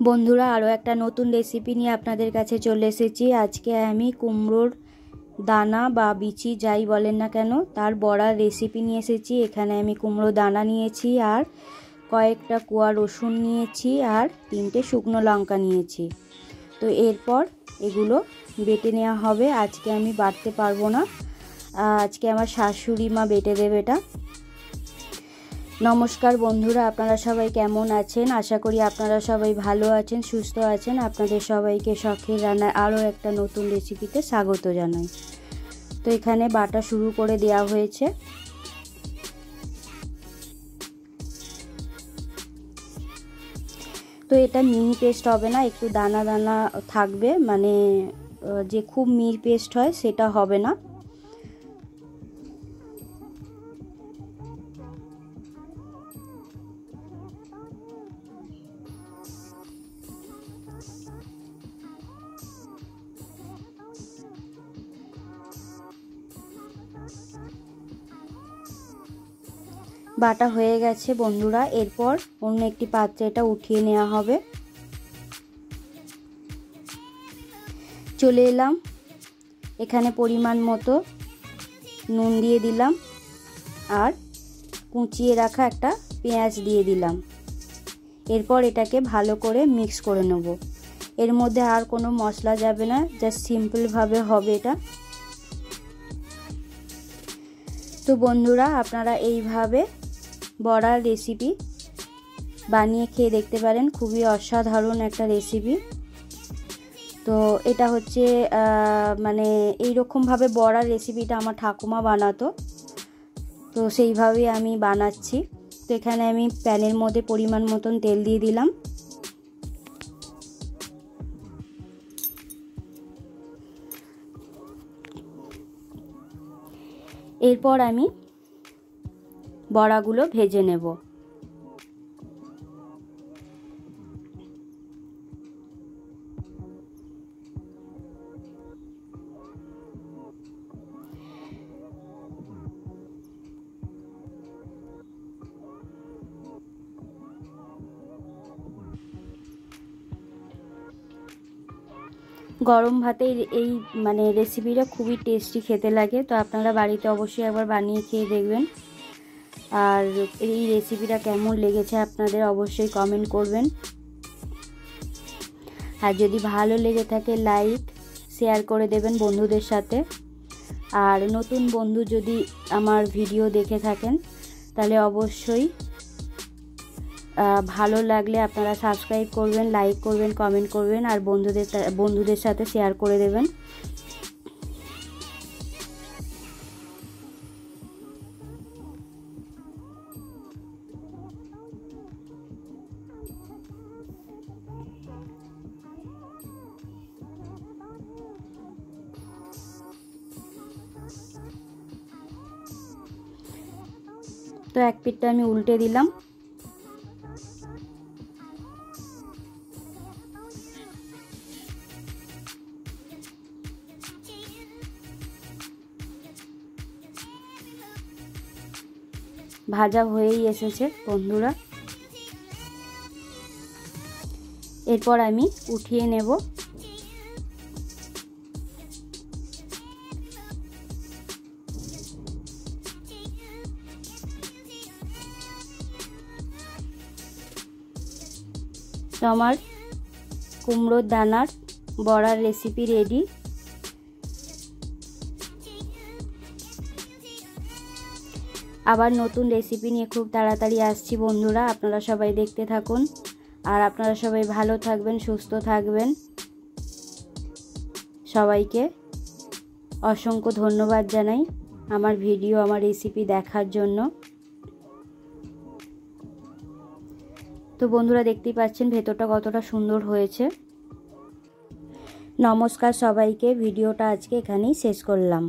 বন্ধুরা আরও একটা নতুন রেসিপি নিয়ে আপনাদের কাছে চলে এসেছি। আজকে আমি কুমড়োর দানা বা বিচি যাই বলেন না কেন তার বড়ার রেসিপি নিয়ে এসেছি। এখানে আমি কুমড়ো দানা নিয়েছি, আর কয়েকটা কোয়া রসুন নিয়েছি, আর 3টে শুকনো লঙ্কা নিয়েছি। তো এরপর এগুলো বেটে নেওয়া হবে। আজকে আমি বাটতে পারবো না, আজকে আমার শাশুড়ি মা বেটে দেবে এটা। নমস্কার বন্ধুরা, আপনারা সবাই কেমন আছেন? আশা করি আপনারা সবাই ভালো আছেন, সুস্থ আছেন। আপনাদের সবাইকে শখের রান্নার আরও একটা নতুন রেসিপিতে স্বাগত জানাই। তো এখানে বাটা শুরু করে দেওয়া হয়েছে। তো এটা মিহি পেস্ট হবে না, একটু দানা দানা থাকবে, মানে যে খুব মিহি পেস্ট হয় সেটা হবে না। বাটা হয়ে গেছে বন্ধুরা। এরপর অন্য একটি পাত্রে এটা উঠিয়ে নেওয়া হবে। চলে এলাম, এখানে পরিমাণ মতো নুন দিয়ে দিলাম, আর কুচিয়ে রাখা একটা পেঁয়াজ দিয়ে দিলাম। এরপর এটাকে ভালো করে মিক্স করে নেব। এর মধ্যে আর কোনো মশলা যাবে না, জাস্ট সিম্পলভাবে হবে এটা। তো বন্ধুরা আপনারা এইভাবে বড়ার রেসিপি বানিয়ে খেয়ে দেখতে পারেন, খুবই অসাধারণ একটা রেসিপি। তো এটা হচ্ছে মানে এইরকমভাবে বড়ার রেসিপিটা আমার ঠাকুমা বানাতো, তো সেইভাবেই আমি বানাচ্ছি। তো এখানে আমি প্যানের মধ্যে পরিমাণ মতন তেল দিয়ে দিলাম। এরপর আমি বড়াগুলো ভেজে নেব। গরম ভাতে এই মানে রেসিপিটা খুবই টেস্টি খেতে লাগে। তো আপনারা বাড়িতে অবশ্যই একবার বানিয়ে খেয়ে দেখবেন। আর এই রেসিপিটা কেমন লেগেছে আপনাদের অবশ্যই কমেন্ট করবেন। আর যদি ভালো লেগে থাকে লাইক শেয়ার করে দেবেন বন্ধুদের সাথে। আর নতুন বন্ধু যদি আমার ভিডিও দেখে থাকেন তাহলে অবশ্যই ভালো লাগলে আপনারা সাবস্ক্রাইব করবেন, লাইক করবেন, কমেন্ট করবেন, আর বন্ধুদের সাথে শেয়ার করে দেবেন। তো এক পিঠটা আমি উল্টে দিলাম। ভাজা হয়েই এসেছে বন্ধুরা। এরপর আমি উঠিয়ে নেব। তো আমার কুমড়োর দানার বড়ার রেসিপি রেডি। আবার নতুন রেসিপি নিয়ে খুব তাড়াতাড়ি আসছি বন্ধুরা, আপনারা সবাই দেখতে থাকুন। আর আপনারা সবাই ভালো থাকবেন, সুস্থ থাকবেন। সবাইকে অসংখ্য ধন্যবাদ জানাই আমার ভিডিও, আমার রেসিপি দেখার জন্য। তো বন্ধুরা দেখতেই পাচ্ছেন ভেতরটা কতটা সুন্দর হয়েছে। নমস্কার সবাইকে, ভিডিওটা আজকে এখানেই শেষ করলাম।